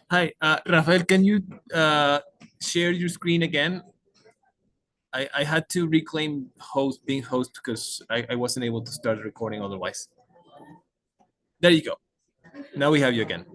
Hi, Rafael, can you share your screen again? I had to reclaim being host because I wasn't able to start recording otherwise. There you go. Now we have you again.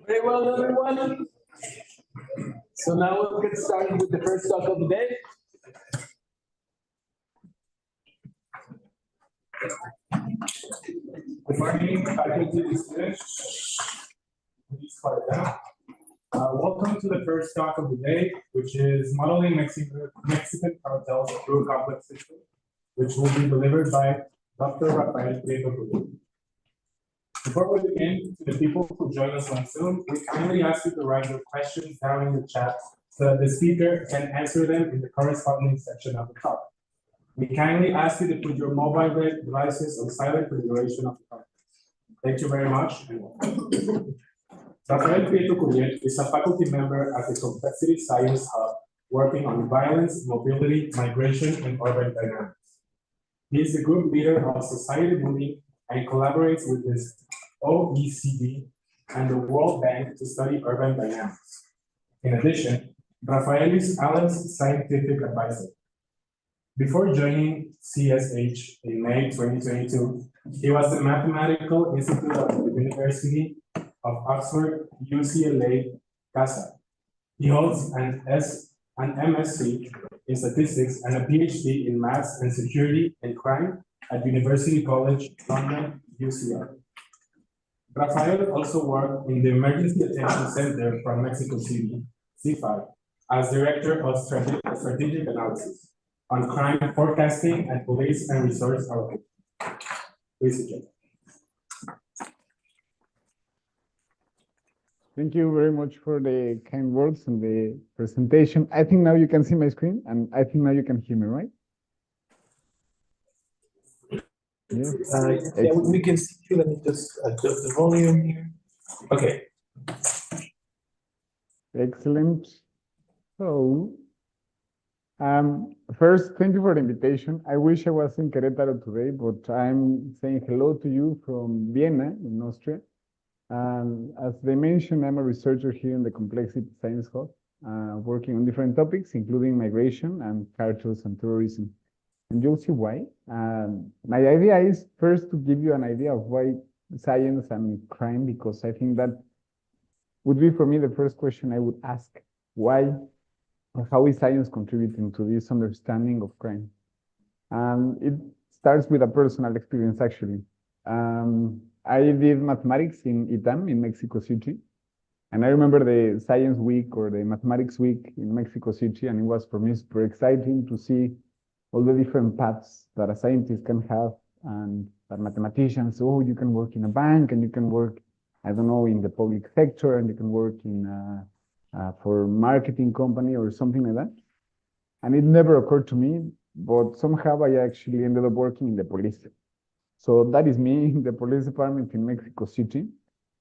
Very well, everyone. So now we'll get started with the first talk of the day. Good morning, faculty, students. Please quiet down. Welcome to the first talk of the day, which is modeling Mexican cartels through a complex system, which will be delivered by Dr. Rafael Prieto Curiel. Before we begin, to the people who join us on Zoom, we kindly ask you to write your questions down in the chat so that the speaker can answer them in the corresponding section of the talk. We kindly ask you to put your mobile devices on silent for the duration of the talk. Thank you very much and welcome. Rafael Prieto Curiel is a faculty member at the Complexity Science Hub, working on violence, mobility, migration, and urban dynamics. He is the group leader of Society Moving and collaborates with the OECD and the World Bank to study urban dynamics. In addition, Rafael is Alan's scientific advisor. Before joining CSH in May 2022, he was the Mathematical Institute of the University of Oxford, UCLA, CASA. He holds an MSc in statistics and a PhD in maths and security and crime at University College London, UCL. Rafael also worked in the Emergency Attention Center from Mexico City, CFI, as Director of Strategic Analysis on crime forecasting and police and resource allocation. Please begin. Thank you very much for the kind words and the presentation. I think now you can see my screen, and I think now you can hear me, right? Yeah, we can see you. Let me just adjust the volume here. Okay. Excellent. So, first, thank you for the invitation. I wish I was in Querétaro today, but I'm saying hello to you from Vienna in Austria. As they mentioned, I'm a researcher here in the Complexity Science Hub, working on different topics, including migration and cartels and terrorism. And you'll see why. My idea is first to give you an idea of why science and crime, because I think that would be for me the first question I would ask. Why or how is science contributing to this understanding of crime? It starts with a personal experience, actually. I did mathematics in ITAM in Mexico City. And I remember the science week or the mathematics week in Mexico City, and it was for me super exciting to see all the different paths that a scientist can have, and that mathematicians, oh, you can work in a bank, and you can work, I don't know, in the public sector, and you can work in for a marketing company or something like that. And it never occurred to me, but somehow I actually ended up working in the police. So that is me in the police department in Mexico City.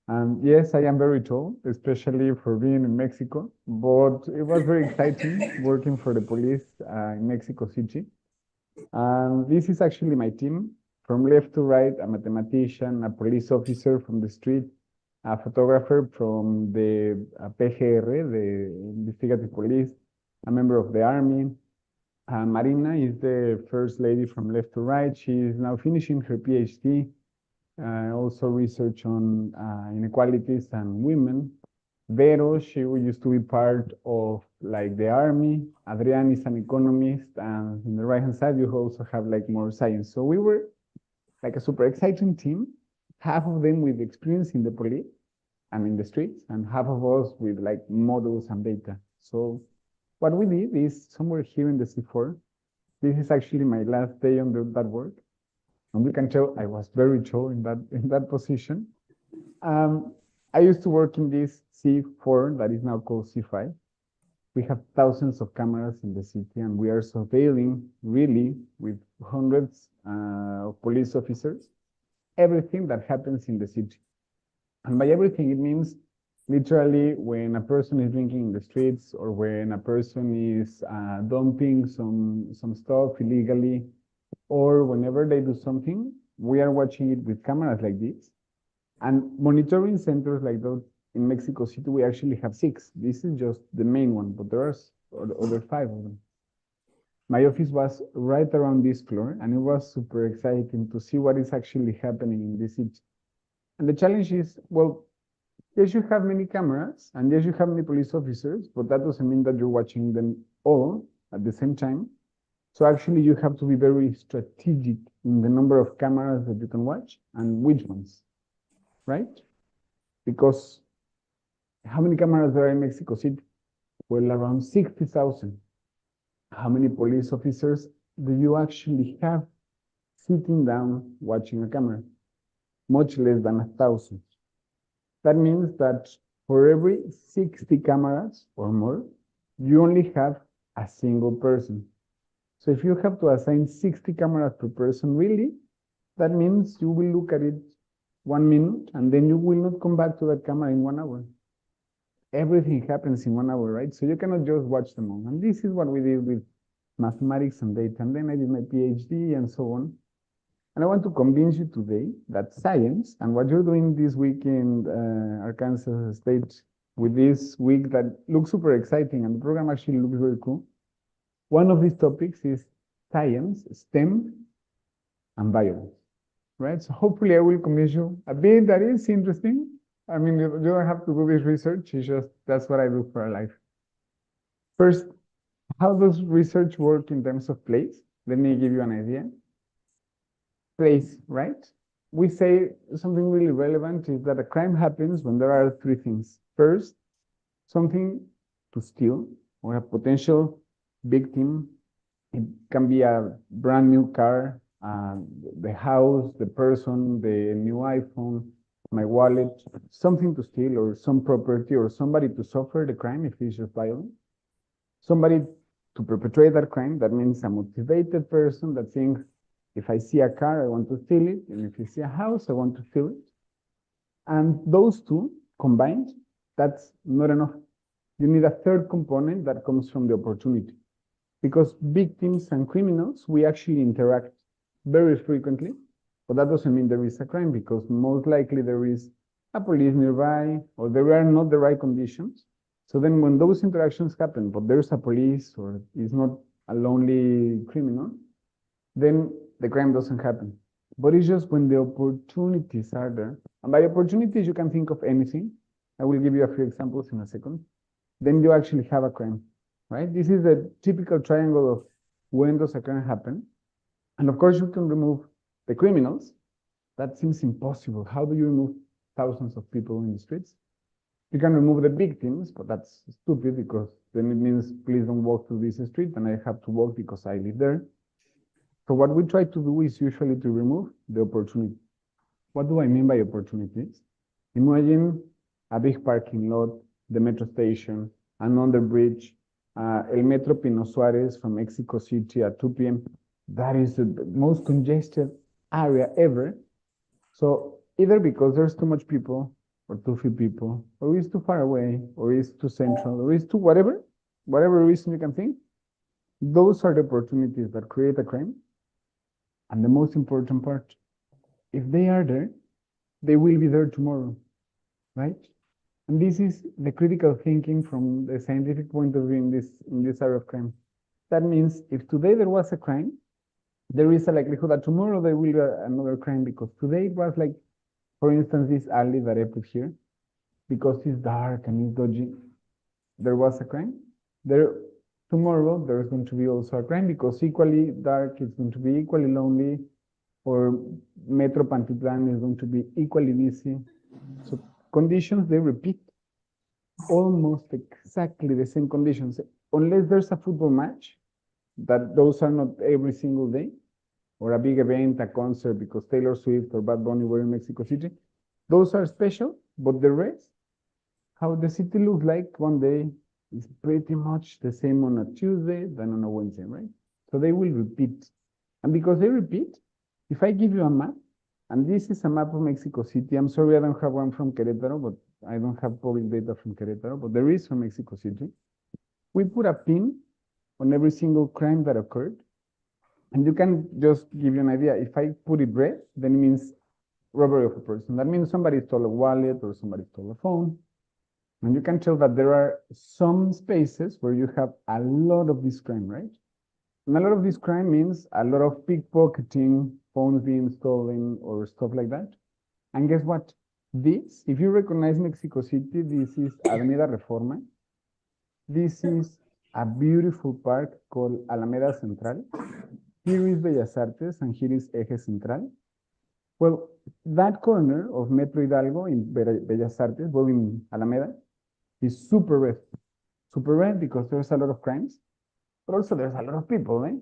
And yes, I am very tall, especially for being in Mexico, but it was very exciting working for the police in Mexico City. And this is actually my team. From left to right, a mathematician, a police officer from the street, a photographer from the PGR, the investigative police, a member of the army. Marina is the first lady from left to right. She is now finishing her PhD, also research on inequalities and women. Vero, she used to be part of like the army. Adrian is an economist, and in the right-hand side, you also have like more science. So we were like a super exciting team, half of them with experience in the police and in the streets, and half of us with like models and data. So what we did is somewhere here in the C4, this is actually my last day on that work. And we can tell I was very tall in that position. I used to work in this C4 that is now called C5. We have thousands of cameras in the city, and we are surveilling really with hundreds of police officers everything that happens in the city. And by everything, it means literally when a person is drinking in the streets or when a person is dumping some stuff illegally, or whenever they do something, we are watching it with cameras like this. And monitoring centers like those in Mexico City, we actually have 6. This is just the main one, but there are other 5 of them. My office was right around this floor, and it was super exciting to see what is actually happening in this city. And the challenge is, well, yes, you have many cameras, and yes, you have many police officers, but that doesn't mean that you're watching them all at the same time. So actually, you have to be very strategic in the number of cameras that you can watch and which ones, right? Because how many cameras there are in Mexico City? Well, around 60,000. How many police officers do you actually have sitting down watching a camera? Much less than 1,000. That means that for every 60 cameras or more, you only have a single person. So if you have to assign 60 cameras per person, really, that means you will look at it 1 minute and then you will not come back to that camera in 1 hour. Everything happens in 1 hour, right? So you cannot just watch them all. And this is what we did with mathematics and data. And then I did my PhD and so on. And I want to convince you today that science and what you're doing this week in Arkansas State with this week that looks super exciting and the program actually looks very cool. One of these topics is science, STEM, and violence, right? So hopefully I will convince you a bit that is interesting. I mean, you don't have to do this research. It's just, that's what I do for a life. First, how does research work in terms of place? Let me give you an idea. Place, right? We say something really relevant is that a crime happens when there are 3 things. First, something to steal or a potential victim. It can be a brand new car, the house, the person, the new iPhone, my wallet, something to steal or some property or somebody to suffer the crime if it's just violent. Somebody to perpetrate that crime, that means a motivated person that thinks, if I see a car, I want to steal it, and if you see a house, I want to steal it. And those 2 combined, that's not enough. You need a third component that comes from the opportunity. Because victims and criminals, we actually interact very frequently, but that doesn't mean there is a crime, because most likely there is a police nearby, or there are not the right conditions. So then when those interactions happen, but there's a police, or it's not a lonely criminal, then the crime doesn't happen. But it's just when the opportunities are there, and by opportunities, you can think of anything. I will give you a few examples in a second. Then you actually have a crime, right? This is the typical triangle of when does a crime happen. And of course, you can remove the criminals. That seems impossible. How do you remove thousands of people in the streets? You can remove the victims, but that's stupid because then it means please don't walk through this street and I have to walk because I live there. So what we try to do is usually to remove the opportunity. What do I mean by opportunities? Imagine a big parking lot, the metro station, an underbridge, El Metro Pino Suarez from Mexico City at 2 p.m. That is the most congested area ever. So either because there's too much people, or too few people, or it's too far away, or it's too central, or it's too whatever reason you can think, those are the opportunities that create a crime. And the most important part, if they are there, they will be there tomorrow, right? And this is the critical thinking from the scientific point of view in this area of crime. That means if today there was a crime, there is a likelihood that tomorrow there will be another crime, because today it was like, for instance, this alley that I put here, because it's dark and it's dodgy, there was a crime. Tomorrow there's going to be also a crime, because equally dark is going to be equally lonely, or Metro Pantitlan is going to be equally busy. So conditions, they repeat almost exactly the same conditions, unless there's a football match, that those are not every single day, or a big event, a concert, because Taylor Swift or Bad Bunny were in Mexico City. Those are special, but the rest, how the city looks like one day is pretty much the same on a Tuesday than on a Wednesday, right? So they will repeat. And because they repeat, if I give you a map, and this is a map of Mexico City, I'm sorry I don't have one from Querétaro, but I don't have public data from Querétaro, but there is from Mexico City. We put a pin on every single crime that occurred. And you can just give you an idea. If I put it red, then it means robbery of a person. That means somebody stole a wallet or somebody stole a phone. And you can tell that there are some spaces where you have a lot of this crime, right? And a lot of this crime means a lot of pickpocketing, phones being stolen, or stuff like that. And guess what? This, if you recognize Mexico City, this is Avenida Reforma. This is a beautiful park called Alameda Central. Here is Bellas Artes, and here is Eje Central. Well, that corner of Metro Hidalgo in Bellas Artes, well, in Alameda, is super red. Super red because there's a lot of crimes, but also there's a lot of people, eh?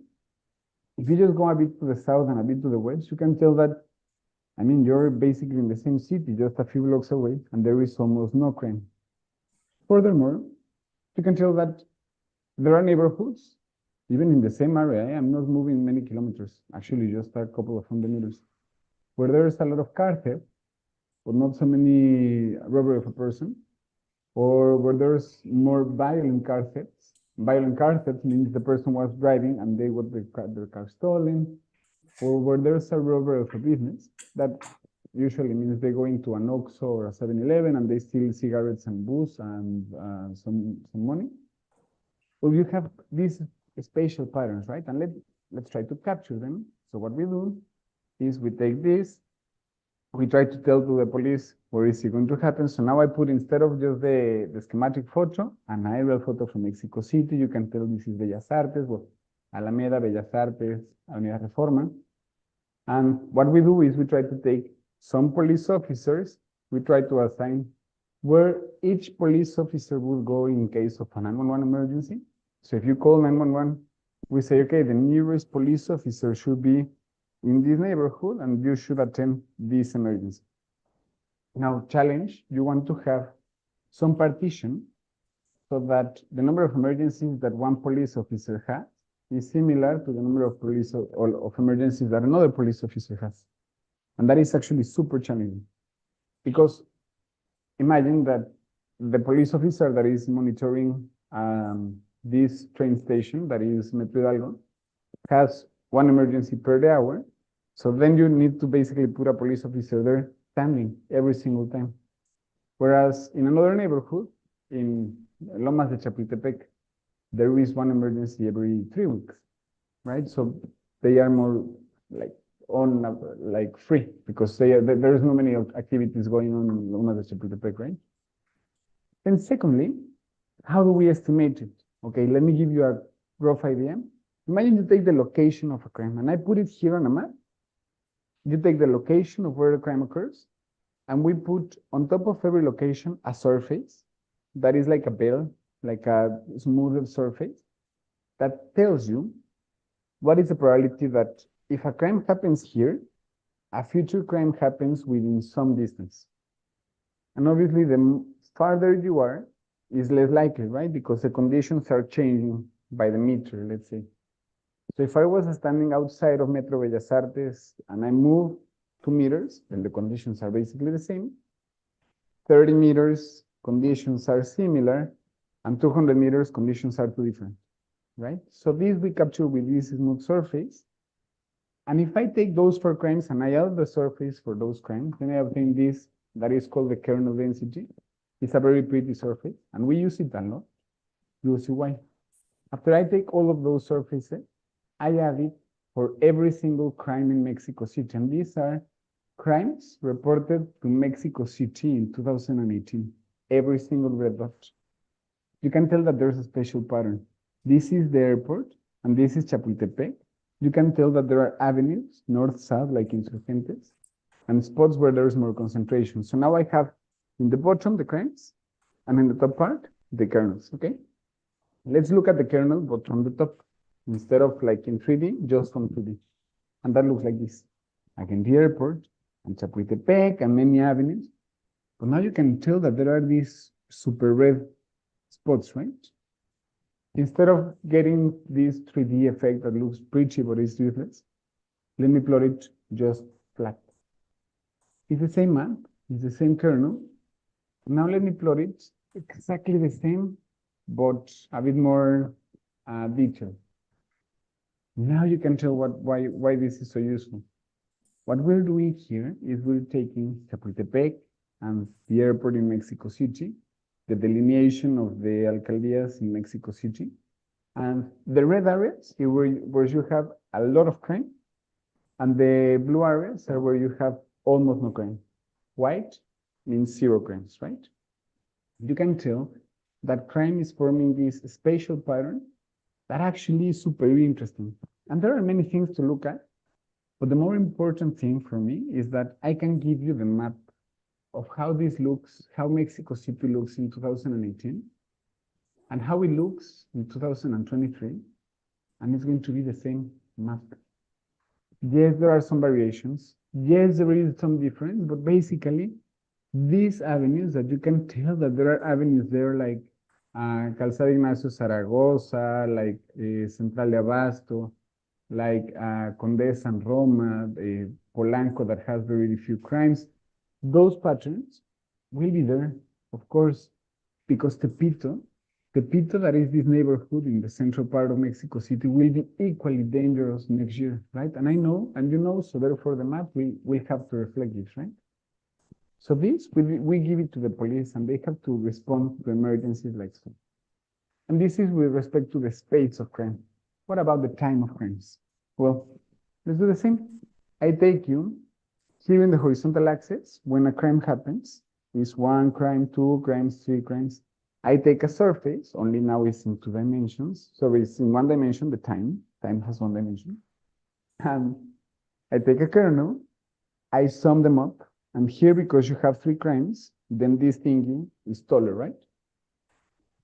If you just go a bit to the south and a bit to the west, you can tell that, I mean, you're basically in the same city, just a few blocks away, and there is almost no crime. Furthermore, you can tell that there are neighborhoods, even in the same area. I'm not moving many kilometers, actually just a couple of 100 meters, where there's a lot of car theft, but not so many robbery of a person, or where there's more violent car thefts. Violent car theft means the person was driving and they got their car stolen, or where there's a robbery of a business. That usually means they go into an OXXO or a 7-Eleven and they steal cigarettes and booze and some money. Well, you have these spatial patterns, right? And let's try to capture them. So what we do is we take this, we try to tell to the police where is it going to happen. So now I put, instead of just the schematic photo, an aerial photo from Mexico City. You can tell this is Bellas Artes, well, Alameda, Bellas Artes, Avenida Reforma. And what we do is we try to take some police officers, we try to assign where each police officer will go in case of a 911 emergency. So if you call 911, we say, okay, the nearest police officer should be in this neighborhood and you should attend this emergency. Now, challenge, you want to have some partition so that the number of emergencies that one police officer has is similar to the number of emergencies that another police officer has. And that is actually super challenging, because imagine that the police officer that is monitoring this train station, that is Metro Hidalgo, has one emergency per hour. So then you need to basically put a police officer there standing every single time. Whereas in another neighborhood, in Lomas de Chapultepec, there is one emergency every 3 weeks, right? So they are more like free, because there is no many activities going on in Lomas de Chapultepec, right? And secondly, how do we estimate it? Okay, let me give you a rough idea. Imagine you take the location of a crime, and I put it here on a map. You take the location of where the crime occurs, and we put on top of every location a surface that is like a bell, like a smoothed surface, that tells you what is the probability that if a crime happens here, a future crime happens within some distance. And obviously, the farther you are, is less likely, right? Because the conditions are changing by the meter, let's say. So if I was standing outside of Metro Bellas Artes and I move 2 meters, then the conditions are basically the same. 30 meters, conditions are similar, and 200 meters, conditions are too different, right? So this we capture with this smooth surface. And if I take those 4 crimes and I add the surface for those crimes, then I obtain this that is called the kernel density. It's a very pretty surface, and we use it a lot. You'll see why. After I take all of those surfaces, I add it for every single crime in Mexico City. And these are crimes reported to Mexico City in 2018. Every single red dot. You can tell that there's a special pattern. This is the airport, and this is Chapultepec. You can tell that there are avenues, north-south, like Insurgentes, and spots where there's more concentration. So now I have in the bottom the crimes, and in the top part, the kernels, okay? Let's look at the kernel, but from the top, instead of like in 3D, just from 2D. And that looks like this. Again, the airport, and Chapultepec, and many avenues. But now you can tell that there are these super red spots, right? Instead of getting this 3D effect that looks pretty but is useless, let me plot it just flat. It's the same map, it's the same kernel. Now let me plot it exactly the same, but a bit more detail. Now you can tell why this is so useful. What we're doing here is we're taking Chapultepec and the airport in Mexico City, the delineation of the alcaldías in Mexico City, and the red areas where you have a lot of crime, and the blue areas are where you have almost no crime. White means 0 crimes, right? You can tell that crime is forming this spatial pattern that actually is super interesting. And there are many things to look at, but the more important thing for me is that I can give you the map of how this looks, how Mexico City looks in 2018, and how it looks in 2023, and it's going to be the same map. Yes, there are some variations. Yes, there is some difference, but basically, these avenues that you can tell that there are avenues there like Calzada Ignacio Zaragoza, like Central de Abasto, like Condesa and Roma, Polanco that has very few crimes. Those patterns will be there, of course, because Tepito that is this neighborhood in the central part of Mexico City will be equally dangerous next year, right? And I know, and you know, so therefore the map will have to reflect this, right? So this, we give it to the police and they have to respond to emergencies like so. And this is with respect to the space of crime. What about the time of crimes? Well, let's do the same. I take you here in the horizontal axis, when a crime happens, is 1 crime, 2 crimes, 3 crimes. I take a surface, only now it's in 2 dimensions. So it's in 1 dimension, the time has 1 dimension. And I take a kernel, I sum them up, and here, because you have 3 crimes, then this thingy is taller, right?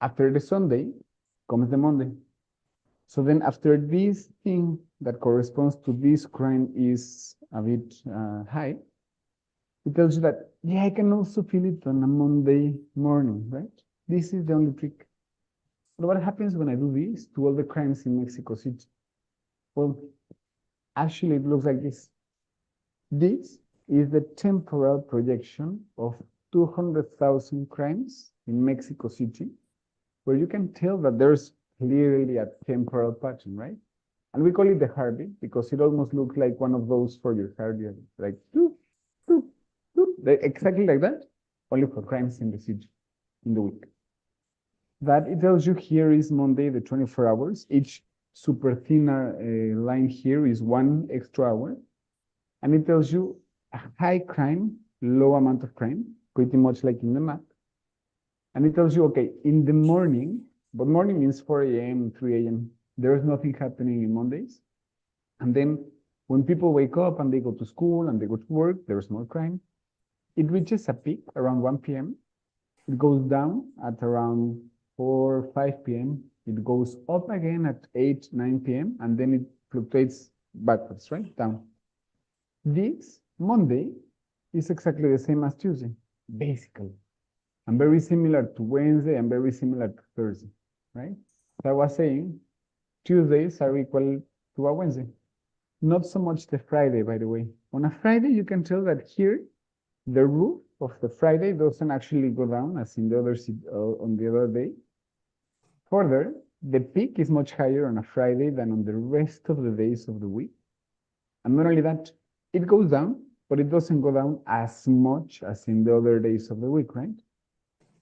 After the Sunday comes the Monday. So then after this thing that corresponds to this crime is a bit high, it tells you that, yeah, I can also feel it on a Monday morning, right? This is the only trick. But what happens when I do this to all the crimes in Mexico City? Well, actually it looks like this. This is the temporal projection of 200,000 crimes in Mexico City, where you can tell that there's clearly a temporal pattern, right? And we call it the heartbeat because it almost looks like one of those for your heartbeat, like doop, doop, doop, exactly like that, only for crimes in the city, in the week. That it tells you here is Monday, the 24 hours. Each super thinner line here is 1 extra hour. And it tells you a high crime, low amount of crime, pretty much like in the map. And it tells you, okay, in the morning, but morning means 4 a.m., 3 a.m. There is nothing happening in Mondays. And then when people wake up and they go to school and they go to work, there's more crime. It reaches a peak around 1 p.m. It goes down at around 4, 5 p.m. It goes up again at 8, 9 p.m. And then it fluctuates backwards, right? Down. This Monday is exactly the same as Tuesday, basically. and very similar to Wednesday and very similar to Thursday, right? So I was saying Tuesdays are equal to a Wednesday. Not so much the Friday, by the way. On a Friday, you can tell that here, the roof of the Friday doesn't actually go down as in the other on the other day. Further, the peak is much higher on a Friday than on the rest of the days of the week. And not only that, it goes down, but it doesn't go down as much as in the other days of the week, right?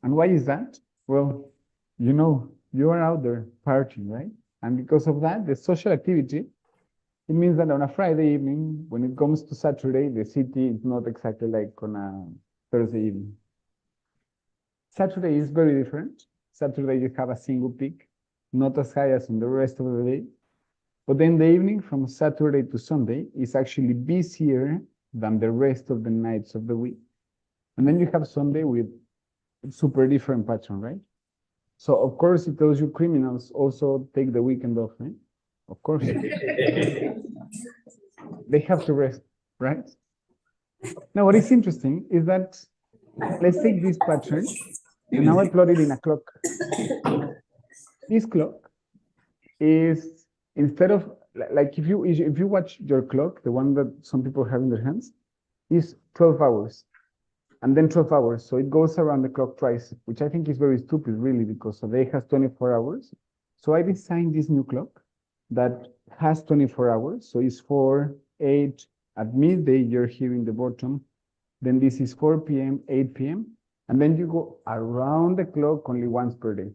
And why is that? Well, you know, you are out there partying, right? And because of that, the social activity, it means that on a Friday evening, when it comes to Saturday, the city is not exactly like on a Thursday evening. Saturday is very different. Saturday, you have a single peak, not as high as on the rest of the day. But then the evening from Saturday to Sunday is actually busier than the rest of the nights of the week. And then you have Sunday with super different pattern, right? So of course it tells you criminals also take the weekend off, right? Of course. They have to rest, right? Now what is interesting is that let's take this pattern and now I plot it in a clock. This clock is instead of like if you watch your clock, the one that some people have in their hands, is 12 hours. And then 12 hours. So it goes around the clock twice, which I think is very stupid, really, because a day has 24 hours. So I designed this new clock that has 24 hours. So it's 4, 8, at midday, you're here in the bottom. Then this is 4 p.m., 8 p.m. And then you go around the clock only once per day.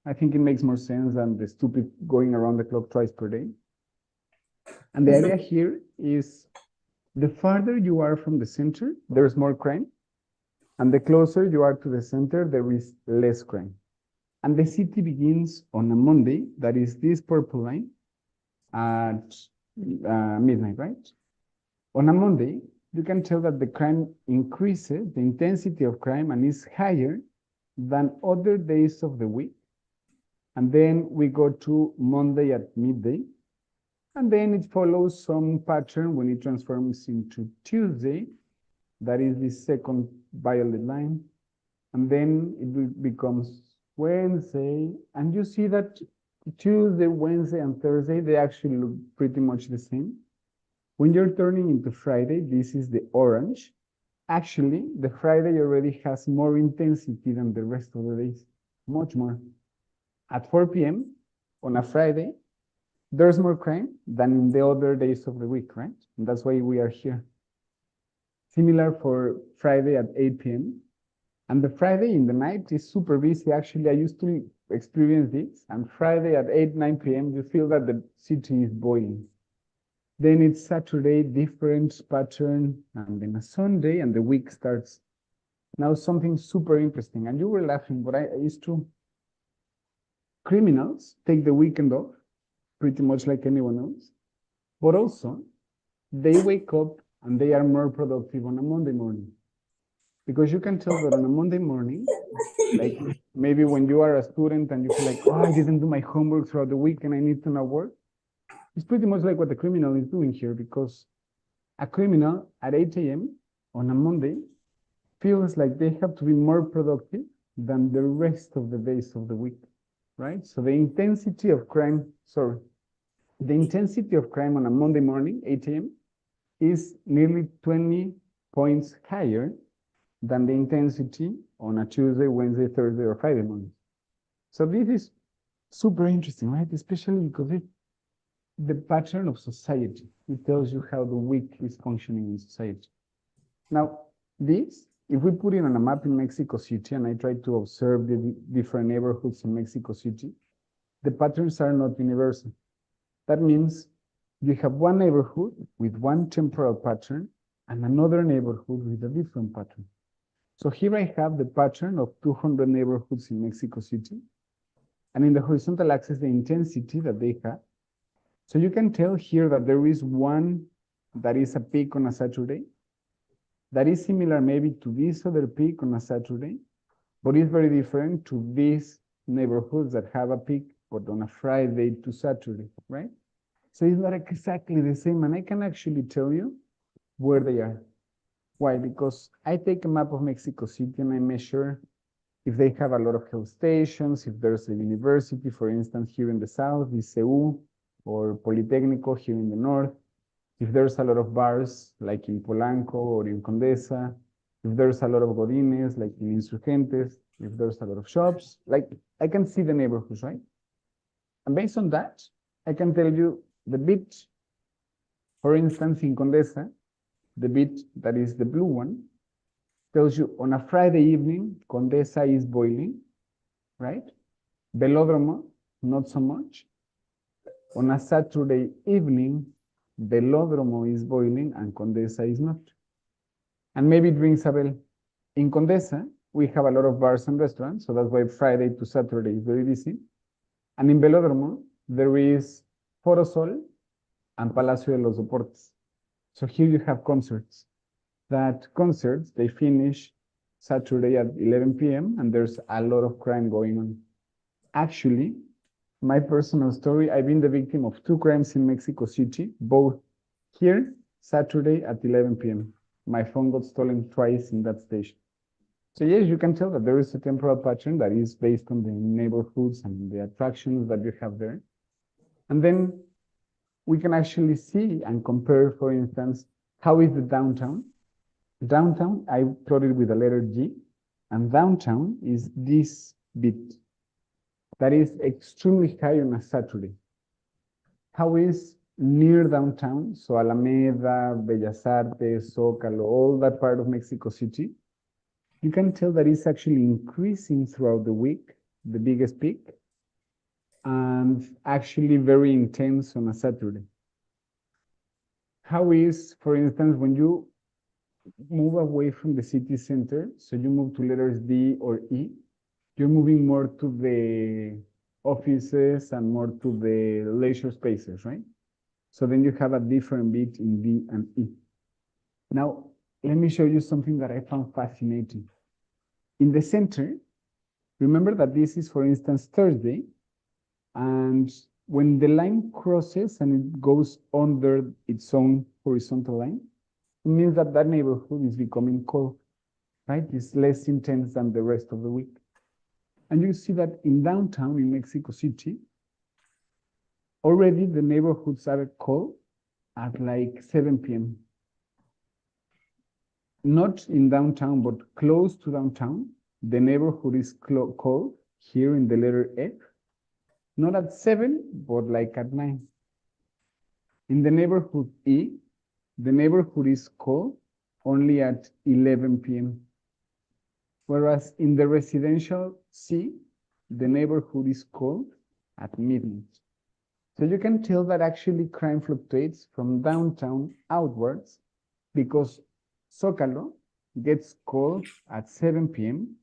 I think it makes more sense than the stupid going around the clock twice per day. And the idea here is the farther you are from the center, there's more crime. And the closer you are to the center, there is less crime. And the city begins on a Monday, that is this purple line, at midnight, right? On a Monday, you can tell that the crime increases, the intensity of crime, and is higher than other days of the week. And then we go to Monday at midday, and then it follows some pattern when it transforms into Tuesday. That is the second violet line. And then it becomes Wednesday. And you see that Tuesday, Wednesday, and Thursday, they actually look pretty much the same. When you're turning into Friday, this is the orange. Actually, the Friday already has more intensity than the rest of the days, much more. At 4 p.m. on a Friday, there's more crime than in the other days of the week, right? And that's why we are here. Similar for Friday at 8 p.m. And the Friday in the night is super busy. Actually, I used to experience this. And Friday at 8, 9 p.m., you feel that the city is boiling. Then it's Saturday, different pattern, and then a Sunday, and the week starts. Now something super interesting, and you were laughing, but it's true. Criminals take the weekend off, pretty much like anyone else, but also they wake up and they are more productive on a Monday morning. Because you can tell that on a Monday morning, like maybe when you are a student and you feel like, oh, I didn't do my homework throughout the week and I need to now work. It's pretty much like what the criminal is doing here, because a criminal at 8 a.m. on a Monday feels like they have to be more productive than the rest of the days of the week, right? So the intensity of crime on a Monday morning, 8 a.m., is nearly 20 points higher than the intensity on a Tuesday, Wednesday, Thursday, or Friday morning. So this is super interesting, right? Especially because the pattern of society. It tells you how the week is functioning in society. Now, this, if we put it on a map in Mexico City, and I try to observe the different neighborhoods in Mexico City, the patterns are not universal. That means you have one neighborhood with one temporal pattern and another neighborhood with a different pattern. So here I have the pattern of 200 neighborhoods in Mexico City, and in the horizontal axis, the intensity that they have. So you can tell here that there is one that is a peak on a Saturday, that is similar maybe to this other peak on a Saturday, but it's very different to these neighborhoods that have a peak, but on a Friday to Saturday, right? So it's not exactly the same, and I can actually tell you where they are. Why? Because I take a map of Mexico City and I measure if they have a lot of health stations, if there's a university, for instance, here in the south, ICU or Politécnico here in the north, if there's a lot of bars like in Polanco or in Condesa, if there's a lot of godines like in Insurgentes, if there's a lot of shops, like I can see the neighborhoods, right? And based on that, I can tell you the bit, for instance, in Condesa, the bit that is the blue one, tells you on a Friday evening, Condesa is boiling, right? Velódromo, not so much. On a Saturday evening, Velódromo is boiling and Condesa is not. And maybe it rings a bell. In Condesa, we have a lot of bars and restaurants, so that's why Friday to Saturday is very busy. And in Velódromo, there is Foro Sol and Palacio de los Deportes. So here you have concerts. That concerts, they finish Saturday at 11 p.m. and there's a lot of crime going on. Actually, my personal story, I've been the victim of 2 crimes in Mexico City, both here, Saturday at 11 p.m. My phone got stolen twice in that station. So yes, you can tell that there is a temporal pattern that is based on the neighborhoods and the attractions that you have there. And then we can actually see and compare, for instance, how is the downtown? Downtown, I plotted with the letter G, and downtown is this bit that is extremely high on a Saturday. How is near downtown, so Alameda, Bellas Artes, Zócalo, all that part of Mexico City, you can tell that it's actually increasing throughout the week, the biggest peak, and actually very intense on a Saturday. How is, for instance, when you move away from the city center, so you move to letters D or E, you're moving more to the offices and more to the leisure spaces, right? So then you have a different bit in D and E. Now, let me show you something that I found fascinating. In the center, remember that this is, for instance, Thursday, and when the line crosses and it goes under its own horizontal line, it means that that neighborhood is becoming cold, right? It's less intense than the rest of the week. And you see that in downtown in Mexico City, already the neighborhoods are cold at like 7 p.m. Not in downtown, but close to downtown, the neighborhood is cold here in the letter F, not at 7, but like at 9. In the neighborhood E, the neighborhood is cold only at 11 p.m. Whereas in the residential C, the neighborhood is cold at midnight. So you can tell that actually crime fluctuates from downtown outwards because Zócalo gets cold at 7 p.m.,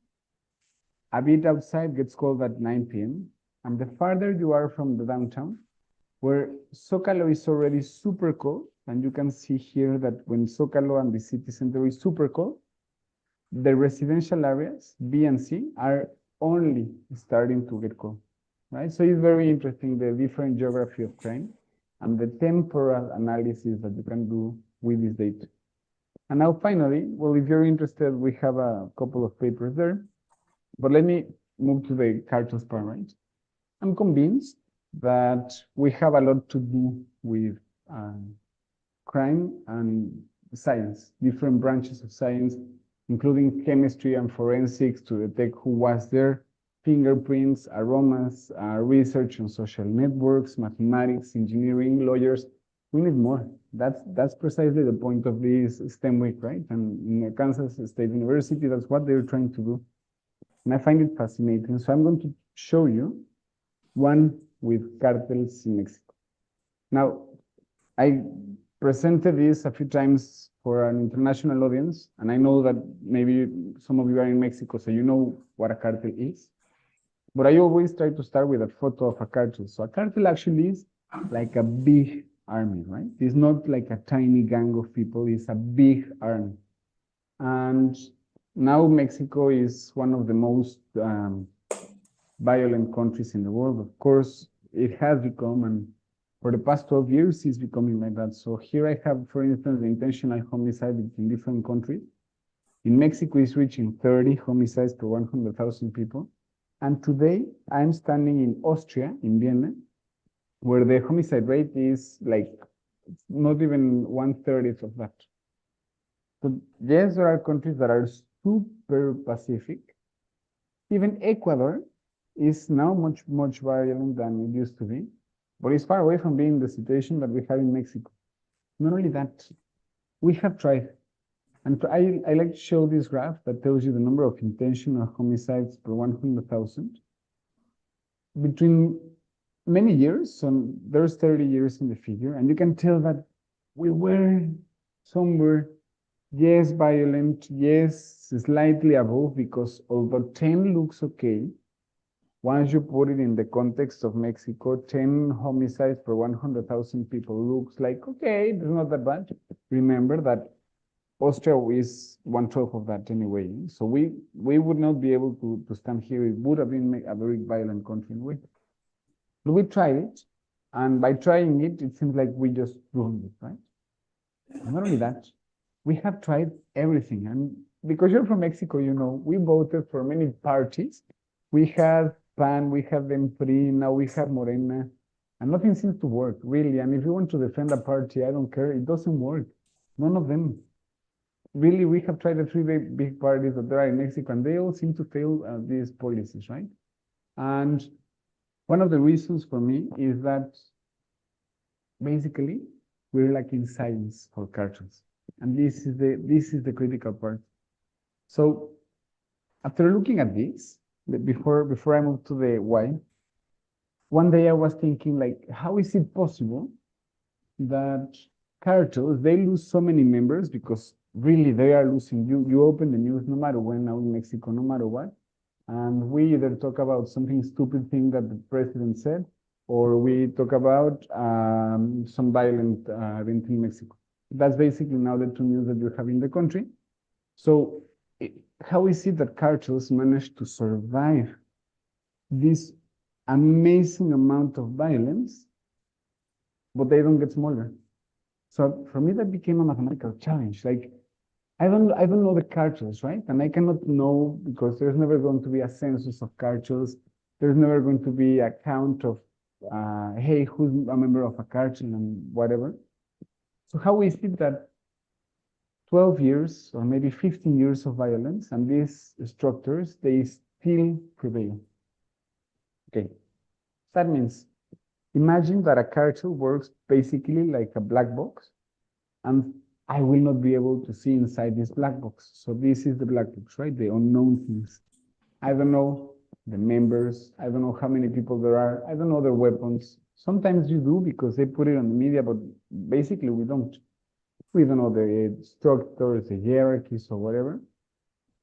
a bit outside gets cold at 9 p.m., and the farther you are from the downtown, where Zócalo is already super cold, and you can see here that when Zócalo and the city center is super cold, the residential areas, B and C, are only starting to get cold, right? So it's very interesting, the different geography of crime and the temporal analysis that you can do with this data. And now finally, well, if you're interested, we have a couple of papers there, but let me move to the cartels part, right? I'm convinced that we have a lot to do with crime and science, different branches of science, including chemistry and forensics to detect who was there, fingerprints, aromas, research on social networks, mathematics, engineering, lawyers. We need more. That's precisely the point of this STEM week, right? And in Kansas State University, that's what they're trying to do. And I find it fascinating. So I'm going to show you one with cartels in Mexico. Now, I presented this a few times for an international audience, and I know that maybe some of you are in Mexico, so you know what a cartel is. But I always try to start with a photo of a cartel. So a cartel actually is like a big army, right? It's not like a tiny gang of people, it's a big army. And now Mexico is one of the most violent countries in the world. Of course, it has become, and for the past 12 years, it's becoming like that. So here I have, for instance, the intentional homicide in different countries. In Mexico, it's reaching 30 homicides per 100,000 people. And today, I'm standing in Austria, in Vienna, where the homicide rate is like not even 1/30 of that. So yes, there are countries that are super Pacific. Even Ecuador is now much, much violent than it used to be, but it's far away from being the situation that we have in Mexico. Not only that, we have tried. And I like to show this graph that tells you the number of intentional homicides per 100,000. Between many years, so there's 30 years in the figure, and you can tell that we were somewhere, yes, violent, yes, slightly above, because although 10 looks okay, once you put it in the context of Mexico, 10 homicides per 100,000 people looks like, okay, it's not that bad. Remember that Austria is 1/12 of that anyway. So we would not be able to stand here. It would have been a very violent country anyway. But we tried it, and by trying it, it seems like we just ruined it, right? And not only that, we have tried everything. And because you're from Mexico, you know, we voted for many parties. We had PAN, we have M3, now we have Morena, and nothing seems to work, really. And if you want to defend a party, I don't care, it doesn't work. None of them. Really, we have tried the three big parties that there are in Mexico, and they all seem to fail these policies, right? And one of the reasons for me is that basically we're lacking science for cartels, and this is the critical part. So after looking at this, before I move to the why, one day I was thinking, like, how is it possible that cartels, they lose so many members, because really they are losing. You open the news no matter when now in Mexico, no matter what, and we either talk about something stupid thing that the president said, or we talk about some violent event in Mexico. That's basically now the two news that you have in the country. So how is it that cartels manage to survive this amazing amount of violence, but they don't get smaller? So for me, that became a mathematical challenge. Like, I don't know the cartels, right? And I cannot know, because there's never going to be a census of cartels. There's never going to be a count of, hey, who's a member of a cartel and whatever. So how is it that 12 years or maybe 15 years of violence and these structures, they still prevail? Okay, that means imagine that a cartel works basically like a black box, and I will not be able to see inside this black box. So this is the black box, right? The unknown things. I don't know the members. I don't know how many people there are. I don't know their weapons. Sometimes you do because they put it on the media, but basically we don't. We don't know the structures, the hierarchies, or whatever.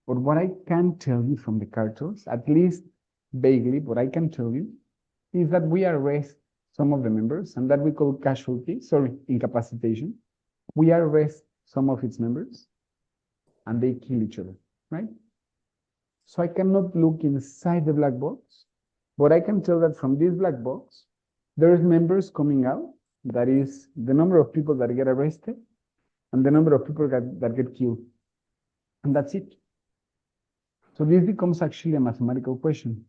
But what I can tell you from the cartels, at least vaguely, what I can tell you is that we arrest some of the members, and that we call casualty, sorry, incapacitation. We arrest some of its members, and they kill each other, right? So I cannot look inside the black box, but I can tell that from this black box, there's members coming out. That is the number of people that get arrested and the number of people that get killed. And that's it. So this becomes actually a mathematical question.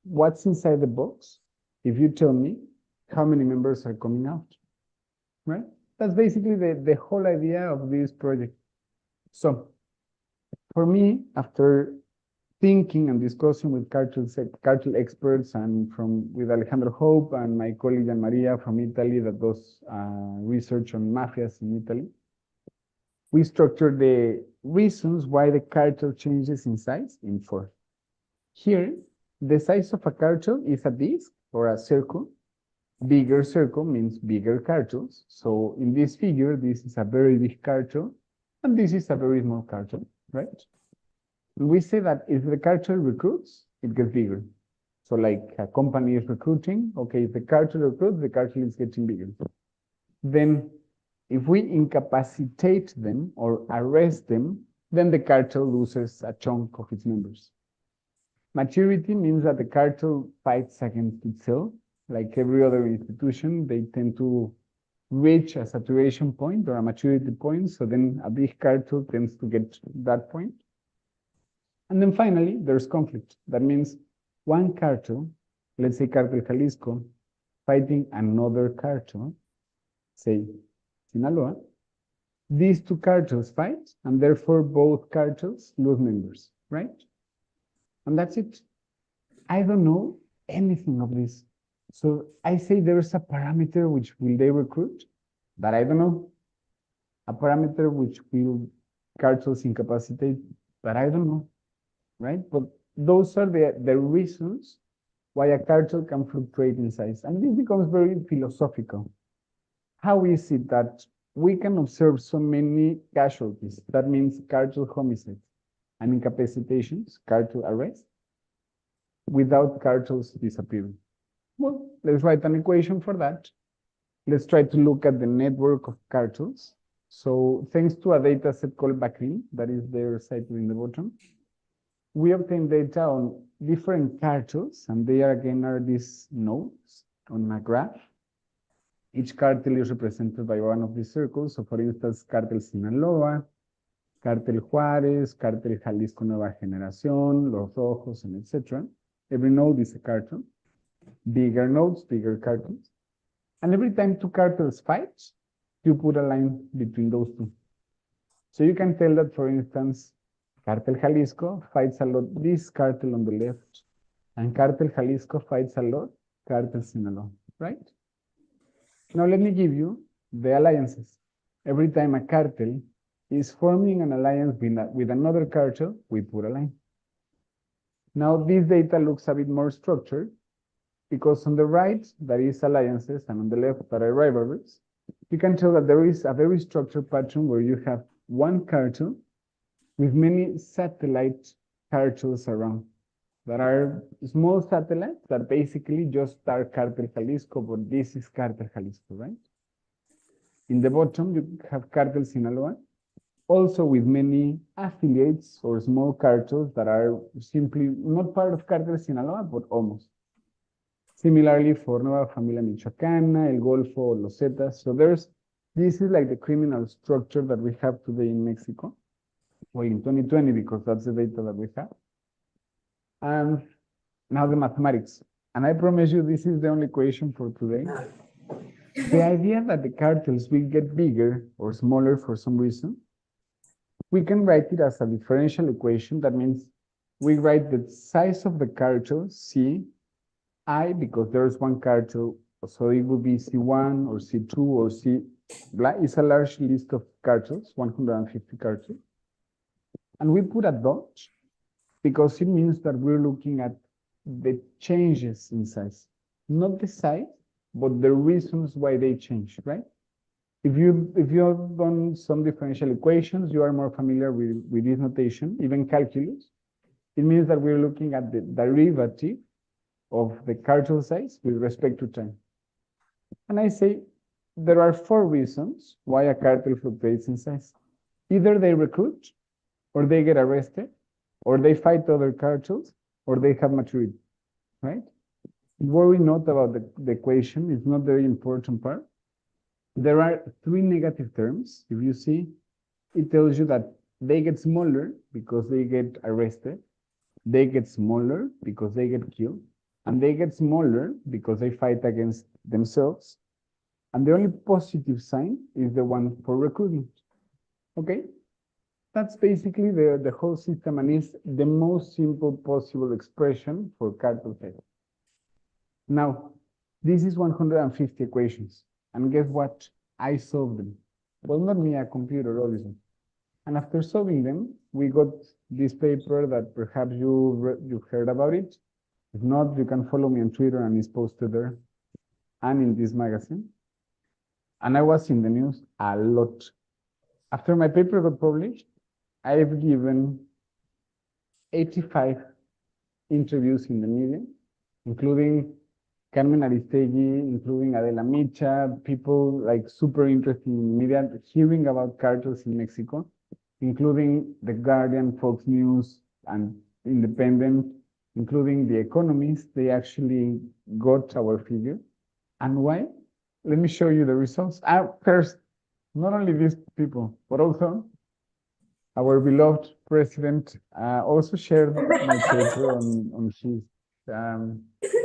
What's inside the box if you tell me how many members are coming out, right? That's basically the whole idea of this project. So for me, after thinking and discussing with cartel experts and with Alejandro Hope and my colleague Gian Maria from Italy that does research on mafias in Italy, we structured the reasons why the cartel changes in size in 4. Here, the size of a cartel is a disc or a circle. Bigger circle means bigger cartels. So in this figure, this is a very big cartel, and this is a very small cartel, right? And we say that if the cartel recruits, it gets bigger. So like a company is recruiting, okay, if the cartel recruits, the cartel is getting bigger. Then if we incapacitate them or arrest them, then the cartel loses a chunk of its members. Maturity means that the cartel fights against itself. Like every other institution, they tend to reach a saturation point or a maturity point. So then a big cartel tends to get that point. And then finally, there's conflict. That means one cartel, let's say Cartel Jalisco, fighting another cartel, say Sinaloa. These two cartels fight, and therefore both cartels lose members, right? And that's it. I don't know anything of this. So I say there's a parameter which will they recruit that I don't know. A parameter which will cartels incapacitate that I don't know, right? But those are the reasons why a cartel can fluctuate in size. And this becomes very philosophical. How is it that we can observe so many casualties? That means cartel homicides and incapacitations, cartel arrests, without cartels disappearing. Well, let's write an equation for that. Let's try to look at the network of cartels. So thanks to a data set called BACRIN, that is there cited in the bottom, we obtain data on different cartels, and they are again are these nodes on a graph. Each cartel is represented by one of these circles. So for instance, Cartel Sinaloa, Cartel Juárez, Cartel Jalisco Nueva Generación, Los Rojos, and etc. Every node is a cartel. Bigger nodes, bigger cartels. And every time two cartels fight, you put a line between those two. So you can tell that, for instance, Cartel Jalisco fights a lot this cartel on the left, and Cartel Jalisco fights a lot Cartel Sinaloa, right? Now let me give you the alliances. Every time a cartel is forming an alliance with another cartel, we put a line. Now this data looks a bit more structured because on the right, there is alliances, and on the left, there are rivalries. You can tell that there is a very structured pattern where you have one cartel with many satellite cartels around. There are small satellites that basically just are Cartel Jalisco, but this is Cartel Jalisco, right? In the bottom, you have Cartel Sinaloa, also with many affiliates or small cartels that are simply not part of Cartel Sinaloa, but almost. Similarly for Nueva Familia Michoacana, El Golfo, Los Zetas. So this is like the criminal structure that we have today in Mexico. Well, in 2020, because that's the data that we have. And now the mathematics. And I promise you, this is the only equation for today. The idea that the cartels will get bigger or smaller for some reason, we can write it as a differential equation. That means we write the size of the cartel, C, I, because there's one cartel, so it would be C1 or C2 or C, it's a large list of cartels, 150 cartels. And we put a dot because it means that we're looking at the changes in size, not the size, but the reasons why they change, right? If you have done some differential equations, you are more familiar with this notation, even calculus. It means that we're looking at the derivative of the cartel size with respect to time. And I say there are 4 reasons why a cartel fluctuates in size. Either they recruit, or they get arrested, or they fight other cartels, or they have maturity, right? Worry not about the equation, it's not the very important part. There are 3 negative terms. If you see, it tells you that they get smaller because they get arrested, they get smaller because they get killed, and they get smaller because they fight against themselves. And the only positive sign is the one for recruitment. Okay? That's basically the whole system, and is the most simple possible expression for cartel size. Now, this is 150 equations, and guess what? I solved them. Well, not me, a computer, obviously. And after solving them, we got this paper that perhaps you heard about it. If not, you can follow me on Twitter, and it's posted there, and in this magazine. And I was in the news a lot. After my paper got published, I've given 85 interviews in the media, including Carmen Aristegui, including Adela Micha, people like super interested in media, hearing about cartels in Mexico, including The Guardian, Fox News, and Independent, including The Economist. They actually got our figure. And why? Let me show you the results. First, not only these people, but also our beloved president also shared my paper on his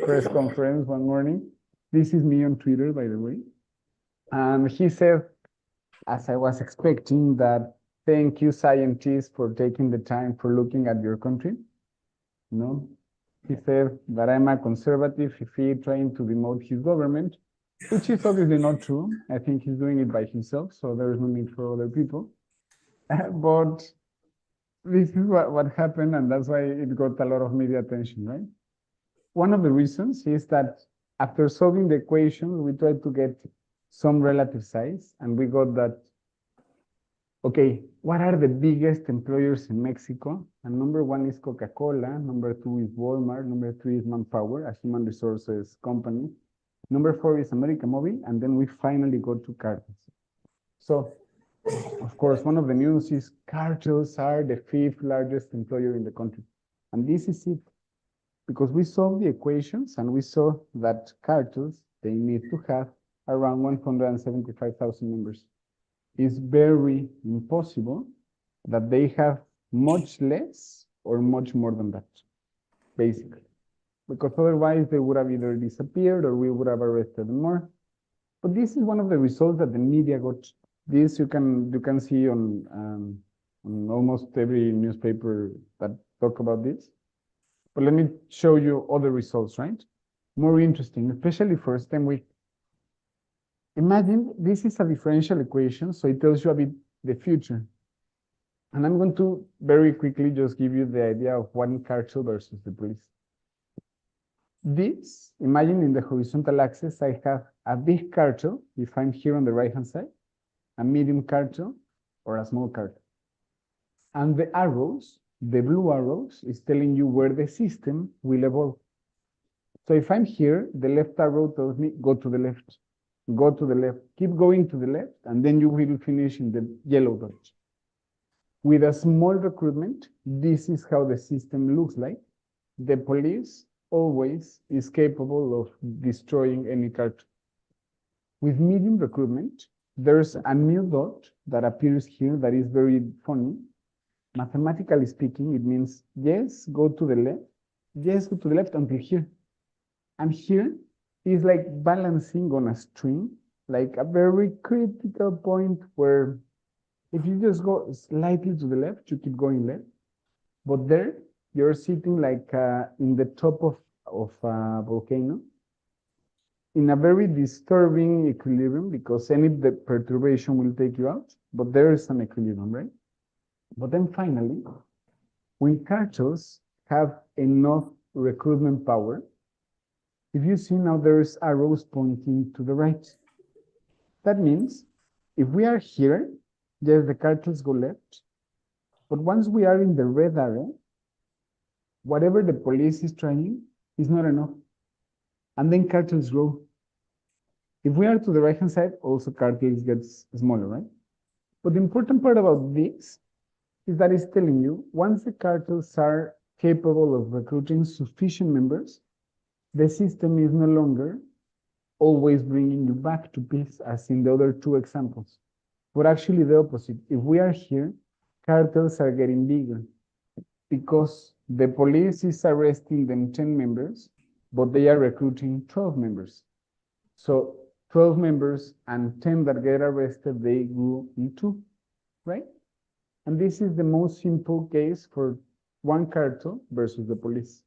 press conference one morning. This is me on Twitter, by the way. And he said, as I was expecting, that thank you, scientists, for taking the time for looking at your country. No, he said that I'm a conservative he trying to demote his government, which is obviously not true. I think he's doing it by himself, so there is no need for other people. But this is what happened, and that's why it got a lot of media attention, right? One of the reasons is that after solving the equation, we tried to get some relative size, and we got that, okay, what are the biggest employers in Mexico? And number one is Coca-Cola, number two is Walmart, number three is Manpower, a human resources company. Number four is America Mobile, and then we finally go to cartels. So, of course, one of the news is cartels are the fifth largest employer in the country. And this is it, because we solved the equations and we saw that cartels, they need to have around 175,000 members. It's very impossible that they have much less or much more than that, basically. Because otherwise they would have either disappeared or we would have arrested them more. But this is one of the results that the media got. This you can see on almost every newspaper that talk about this. But let me show you other results, right? More interesting, especially for STEM week. Imagine this is a differential equation, so it tells you a bit the future. And I'm going to very quickly just give you the idea of one cartel versus the police. This, imagine in the horizontal axis, I have a big cartel, if I'm here on the right-hand side, a medium cartel, or a small cartel. And the arrows, the blue arrows, is telling you where the system will evolve. So if I'm here, the left arrow tells me, go to the left, go to the left, keep going to the left, and then you will finish in the yellow dot. With a small recruitment, this is how the system looks like. The police always is capable of destroying any cartel. With medium recruitment, there's a new dot that appears here that is very funny. Mathematically speaking, it means yes, go to the left, yes, go to the left until here. And here is like balancing on a string, like a very critical point where if you just go slightly to the left, you keep going left. But there, you're sitting like in the top of a volcano in a very disturbing equilibrium because any perturbation will take you out, but there is an equilibrium, right? But then finally, when cartels have enough recruitment power, if you see now there's arrows pointing to the right. That means if we are here, yes, the cartels go left, but once we are in the red area, whatever the police is trying is not enough. And then cartels grow. If we are to the right-hand side, also cartels gets smaller, right? But the important part about this is that it's telling you, once the cartels are capable of recruiting sufficient members, the system is no longer always bringing you back to peace, as in the other two examples, but actually the opposite. If we are here, cartels are getting bigger because the police is arresting them 10 members, but they are recruiting 12 members. So 12 members and 10 that get arrested, they grew in 2, right? And this is the most simple case for one cartel versus the police.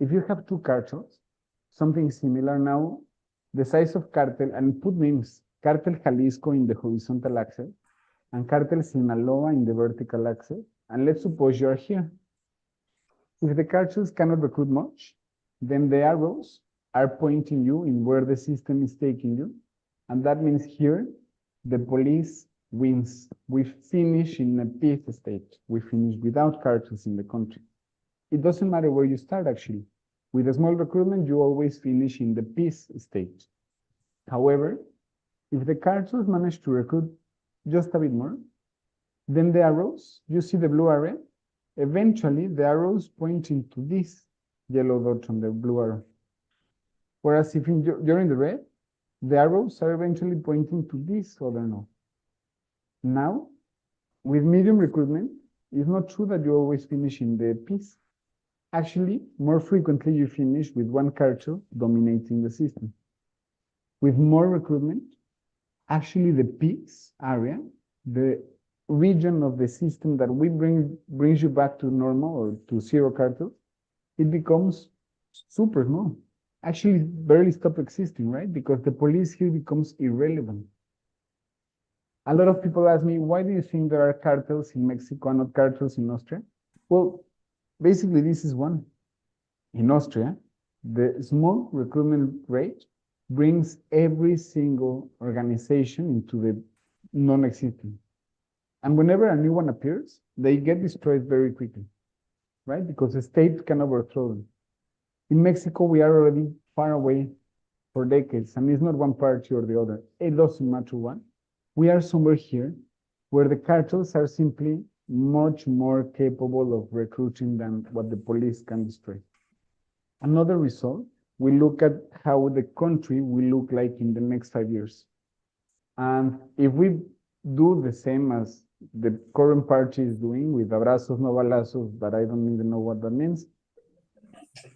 If you have 2 cartels, something similar now, the size of cartel, and put names, Cartel Jalisco in the horizontal axis, and Cartel Sinaloa in the vertical axis, and let's suppose you are here. If the cartels cannot recruit much, then the arrows are pointing you in where the system is taking you, and that means here, the police wins. We finish in a peace state. We finish without cartels in the country. It doesn't matter where you start, actually. With a small recruitment, you always finish in the peace state. However, if the cartels manage to recruit just a bit more, then the arrows, you see the blue arrow, eventually the arrows pointing to this yellow dot on the blue arrow. Whereas if you're in the red, the arrows are eventually pointing to this other node. Now, with medium recruitment, it's not true that you always finish in the piece. Actually, more frequently you finish with one cartel dominating the system. With more recruitment, actually the peaks area, the region of the system that brings you back to normal or to zero cartels, it becomes super small. Actually, barely stop existing, right? Because the police here becomes irrelevant. A lot of people ask me, why do you think there are cartels in Mexico and not cartels in Austria? Well, basically, this is one. In Austria, the small recruitment rate brings every single organization into the non-existent. And whenever a new one appears, they get destroyed very quickly, right? Because the state can overthrow them. In Mexico, we are already far away for decades, and it's not one party or the other. It doesn't matter what. We are somewhere here where the cartels are simply much more capable of recruiting than what the police can destroy. Another result, we look at how the country will look like in the next 5 years. And if we do the same as the current party is doing with abrazos, no balazos, but I don't even know what that means,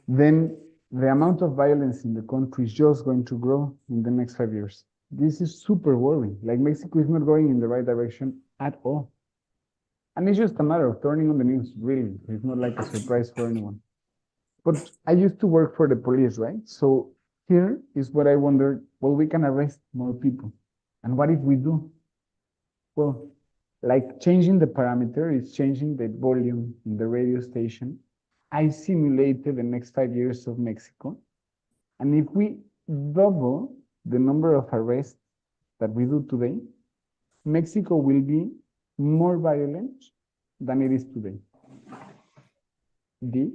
then the amount of violence in the country is just going to grow in the next 5 years. This is super worrying. Like Mexico is not going in the right direction at all. And it's just a matter of turning on the news, really. It's not like a surprise for anyone. But I used to work for the police, right? So here is what I wondered, well, we can arrest more people. And what if we do? Well, like changing the parameter is changing the volume in the radio station. I simulated the next 5 years of Mexico. And if we double the number of arrests that we do today, Mexico will be more violent than it is today. This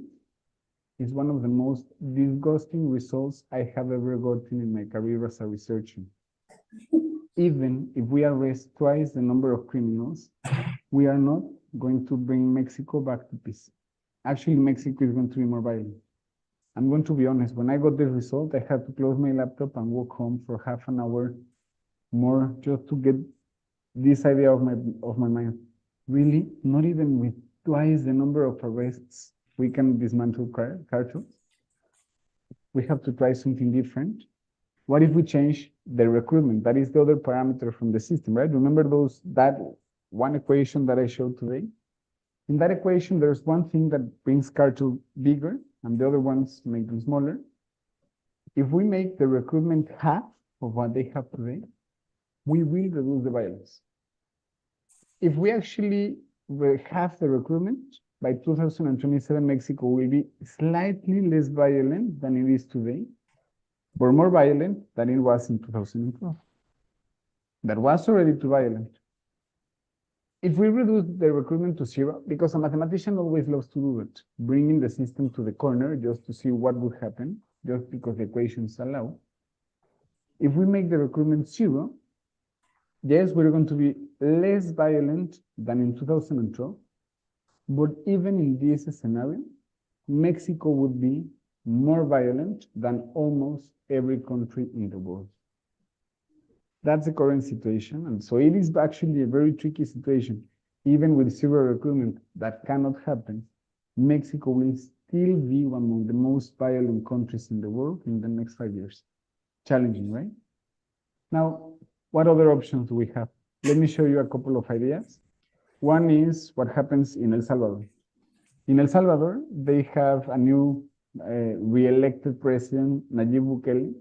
is one of the most disgusting results I have ever gotten in my career as a researcher. Even if we arrest twice the number of criminals, we are not going to bring Mexico back to peace. Actually, Mexico is going to be more violent. I'm going to be honest, when I got this result, I had to close my laptop and walk home for half an hour more just to get this idea of my mind. Really, not even with twice the number of arrests, we can dismantle cartels. We have to try something different. What if we change the recruitment? That is the other parameter from the system, right? Remember that one equation that I showed today? In that equation, there's one thing that brings cartel bigger, and the other ones make them smaller. If we make the recruitment half of what they have today, we will reduce the violence. If we actually half the recruitment, by 2027, Mexico will be slightly less violent than it is today, but more violent than it was in 2012. That was already too violent. If we reduce the recruitment to zero, because a mathematician always loves to do it, bringing the system to the corner just to see what would happen, just because the equations allow. If we make the recruitment zero, yes, we're going to be less violent than in 2012, but even in this scenario, Mexico would be more violent than almost every country in the world. That's the current situation. And so it is actually a very tricky situation. Even with zero recruitment, that cannot happen. Mexico will still be one of the most violent countries in the world in the next 5 years. Challenging, right? Now, what other options do we have? Let me show you a couple of ideas. One is what happens in El Salvador. In El Salvador, they have a new re-elected president, Nayib Bukele,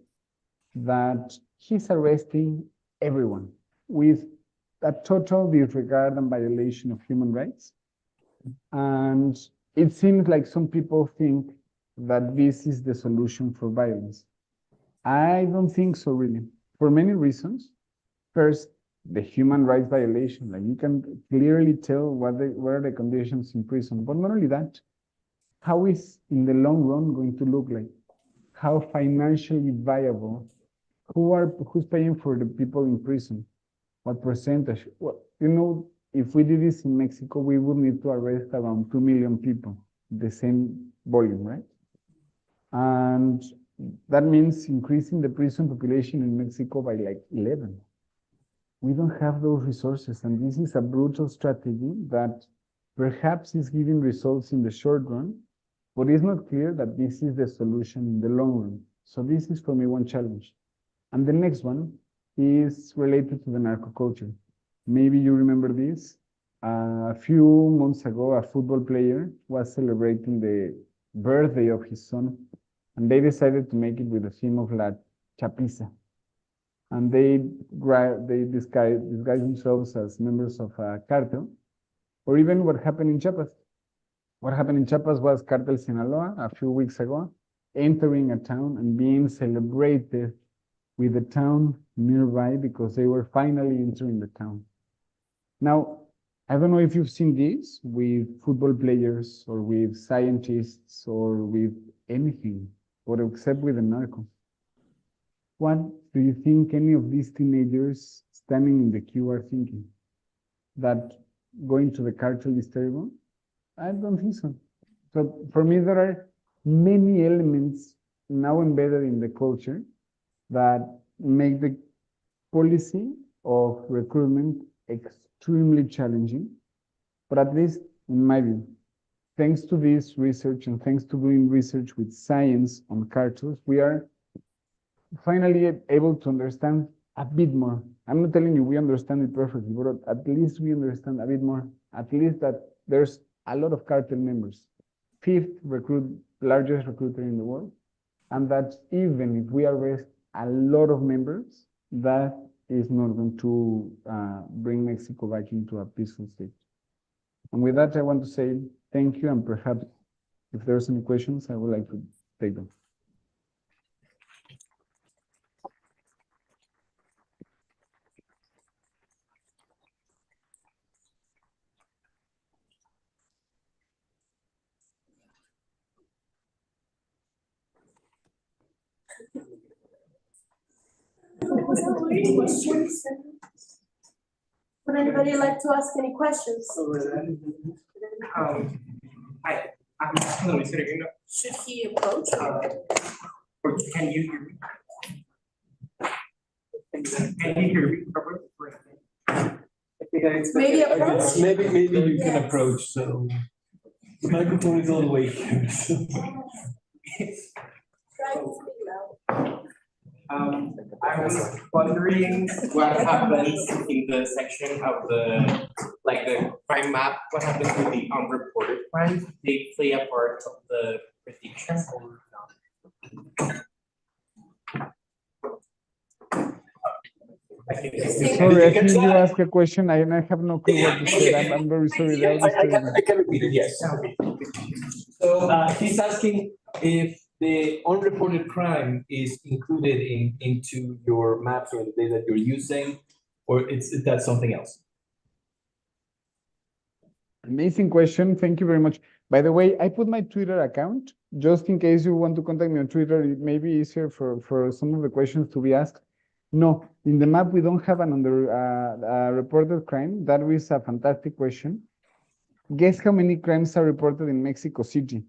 that he's arresting everyone with a total disregard and violation of human rights. And it seems like some people think that this is the solution for violence. I don't think so, really, for many reasons. First, the human rights violation, like you can clearly tell what are the conditions in prison. But not only that, how is in the long run going to look like? How financially viable? Who's paying for the people in prison? What percentage? Well, if we did this in Mexico, we would need to arrest around 2 million people, the same volume, right? And that means increasing the prison population in Mexico by like 11. we don't have those resources, and this is a brutal strategy that perhaps is giving results in the short run, but it's not clear that this is the solution in the long run. So this is for me one challenge. And the next one is related to the narco culture. Maybe you remember this. A few months ago, a football player was celebrating the birthday of his son, and they decided to make it with the theme of La Chapiza. And they disguise themselves as members of a cartel, or even what happened in Chiapas. What happened in Chiapas was Cartel Sinaloa a few weeks ago entering a town and being celebrated with the town nearby because they were finally entering the town. Now, I don't know if you've seen this with football players or with scientists or with anything, or except with the narco. What do you think any of these teenagers standing in the queue are thinking? That going to the cartel is terrible? I don't think so. So for me, there are many elements now embedded in the culture that make the policy of recruitment extremely challenging. But at least in my view, thanks to this research and thanks to doing research with science on cartels, we are finally able to understand a bit more. I'm not telling you we understand it perfectly, but at least we understand a bit more. At least that there's a lot of cartel members, fifth largest recruiter in the world, and that even if we arrest a lot of members, that is not going to bring Mexico back into a peaceful state. And with that, I want to say thank you, and perhaps if there's any questions, I would like to take them. Questions? Would anybody like to ask any questions? Hi, I'm Hello, Mr. Aguino. Should he approach? Or can you hear me? Can you hear me properly? Maybe approach? Maybe you can approach, so the microphone is all the way here. So. Try to speak loud. I was wondering what happens in the section of the crime map. What happens with the unreported crimes? They play a part of the prediction or not? Sorry, I think you asked a question and I have no clue what you said. I'm very sorry. I can repeat it, yes. So he's asking if the unreported crime is included into your maps or the data that you're using, or that's something else. Amazing question. Thank you very much. By the way, I put my Twitter account just in case you want to contact me on Twitter. It may be easier for some of the questions to be asked. No, in the map, we don't have an reported crime. That is a fantastic question. Guess how many crimes are reported in Mexico City?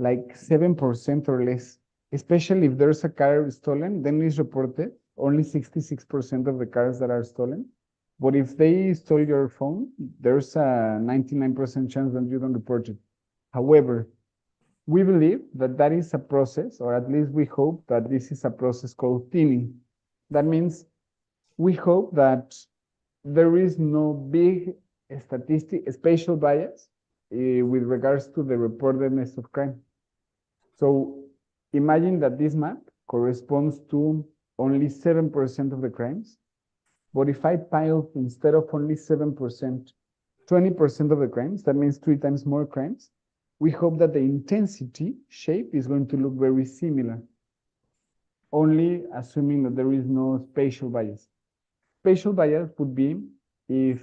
Like 7% or less. Especially if there's a car stolen, then it's reported. Only 66% of the cars that are stolen. But if they stole your phone, there's a 99% chance that you don't report it. However, we believe that that is a process, or at least we hope that this is a process called thinning. That means we hope that there is no big spatial bias with regards to the reportedness of crime. So imagine that this map corresponds to only 7% of the crimes. But if I pile instead of only 7%, 20% of the crimes, that means 3 times more crimes, we hope that the intensity shape is going to look very similar, only assuming that there is no spatial bias. Spatial bias would be if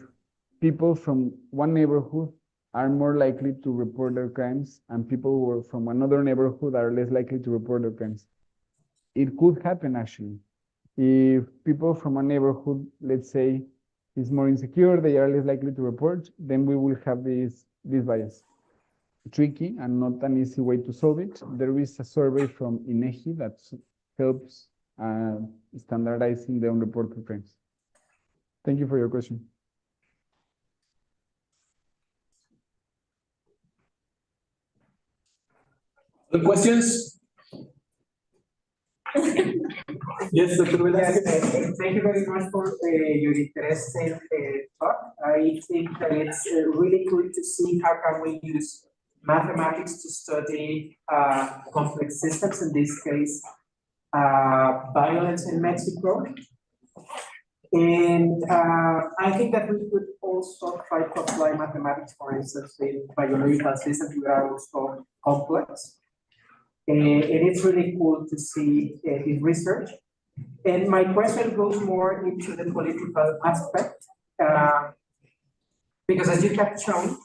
people from one neighborhood are more likely to report their crimes and people who are from another neighborhood are less likely to report their crimes. It could happen actually. If people from a neighborhood, let's say, is more insecure, they are less likely to report, then we will have this bias. Tricky and not an easy way to solve it. There is a survey from INEGI that helps standardizing the unreported crimes. Thank you for your question. Other questions? Yes, Dr. Yes, Velázquez. thank you very much for your interesting talk. I think that it's really cool to see how can we use mathematics to study complex systems, in this case, violence in Mexico. And I think that we could also try to apply mathematics, for instance, in biological systems that are also complex. And it's really cool to see his research. And my question goes more into the political aspect, because as you have shown,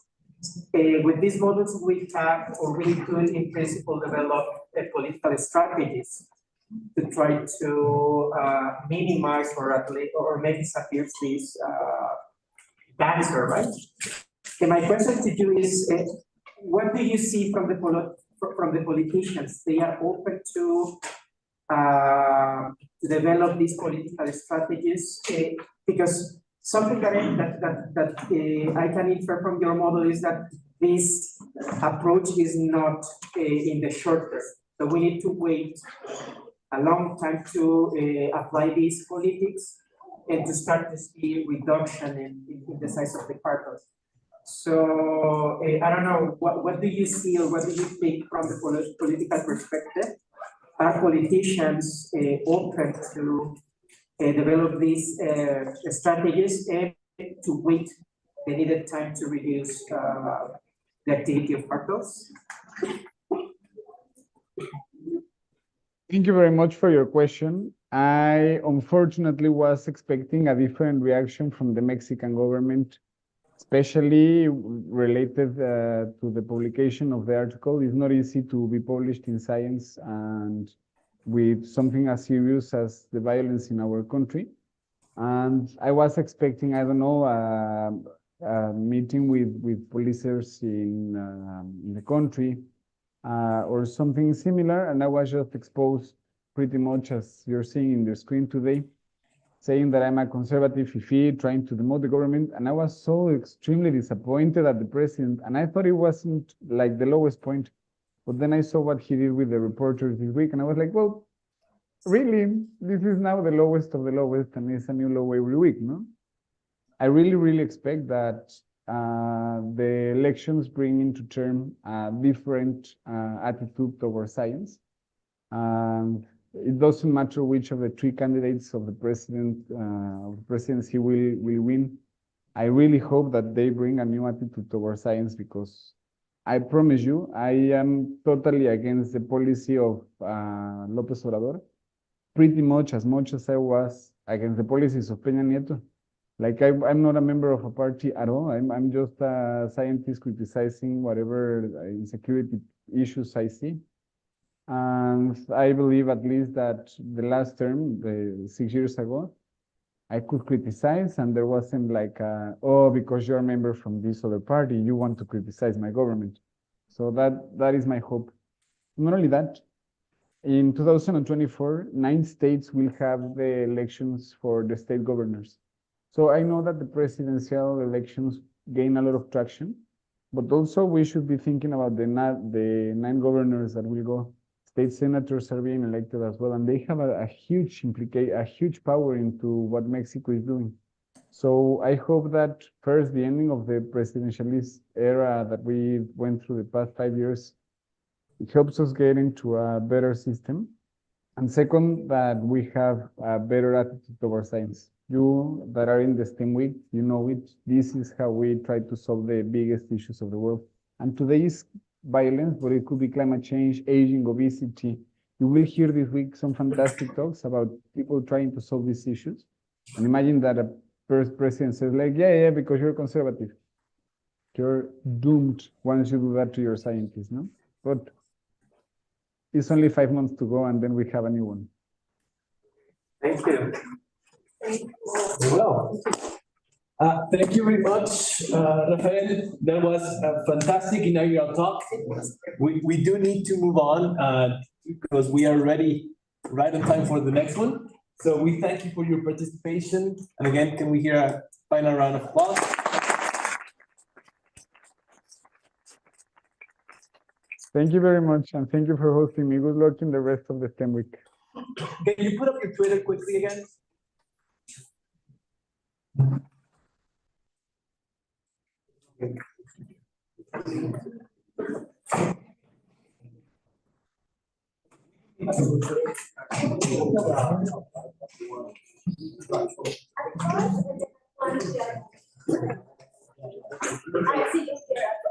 with these models, we have or we could, in principle, develop political strategies to try to minimize or at least or make disappear this cancer, right? And my question to you is, what do you see from the politicians? They are open to develop these political strategies, because something that I can infer from your model is that this approach is not in the short term. So we need to wait a long time to apply these politics and to start to see reduction in the size of the cartels. So I don't know, what do you see or what do you think from the political perspective? Are politicians open to develop these strategies and to wait the needed time to reduce the activity of cartels? Thank you very much for your question. I unfortunately was expecting a different reaction from the Mexican government, especially related to the publication of the article. It's not easy to be published in Science and with something as serious as the violence in our country. And I was expecting, I don't know, a meeting with policers in the country, or something similar, and I was just exposed pretty much as you're seeing in the screen today, saying that I'm a conservative fifi trying to demote the government, and I was so extremely disappointed at the president, and I thought it wasn't like the lowest point, but then I saw what he did with the reporters this week, and I was like, well, really, this is now the lowest of the lowest, and it's a new low every week, no? I really expect that the elections bring into term a different attitude towards science. And it doesn't matter which of the three candidates of the presidency will win. I really hope that they bring a new attitude towards science, because I promise you, I am totally against the policy of López Obrador, pretty much as I was against the policies of Peña Nieto. Like I'm not a member of a party at all. I'm just a scientist criticizing whatever insecurity issues I see. And I believe at least that the last term, 6 years ago, I could criticize, and there wasn't like, oh, because you're a member from this other party, you want to criticize my government. So that is my hope. Not only that, in 2024, 9 states will have the elections for the state governors. So I know that the presidential elections gain a lot of traction, but also we should be thinking about the 9 governors that will go. State senators are being elected as well, and they have a huge power into what Mexico is doing. So I hope that first, the ending of the presidentialist era that we went through the past 5 years, it helps us get into a better system. And second, that we have a better attitude towards science. You that are in the STEM week, you know it. This is how we try to solve the biggest issues of the world. And today is violence, but it could be climate change, aging, obesity. You will hear this week some fantastic talks about people trying to solve these issues. And imagine that a first president says like, yeah, because you're conservative. You're doomed once you do that to your scientists, no? But it's only 5 months to go, and then we have a new one. Thank you. Well, thank you very much, Rafael. That was a fantastic inaugural talk. We do need to move on because we are ready right on time for the next one. So we thank you for your participation. And again, can we hear a final round of applause? Thank you very much, and thank you for hosting me. Good luck in the rest of the STEM week. Can you put up your Twitter quickly again?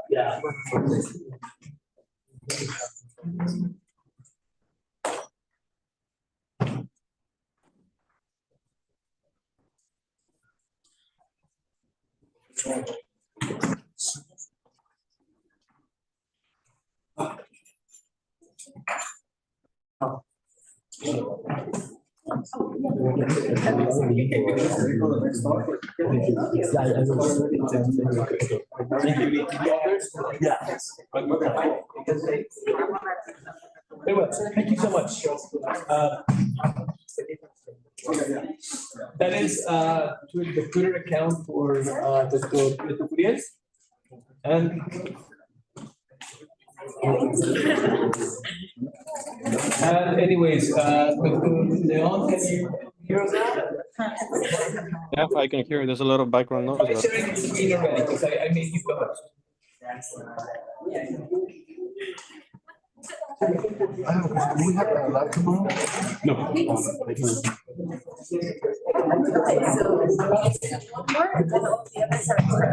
Yeah. Very well, thank you so much. That is the Twitter account for Dr. Prieto Curiel. And anyways, Dr. Leon, can you hear us now? Yeah, I can hear. There's a lot of background noise. I'm sharing the screen already because I made you go. Do we have a lab tomorrow? No. Okay, so one more, and then all the others are.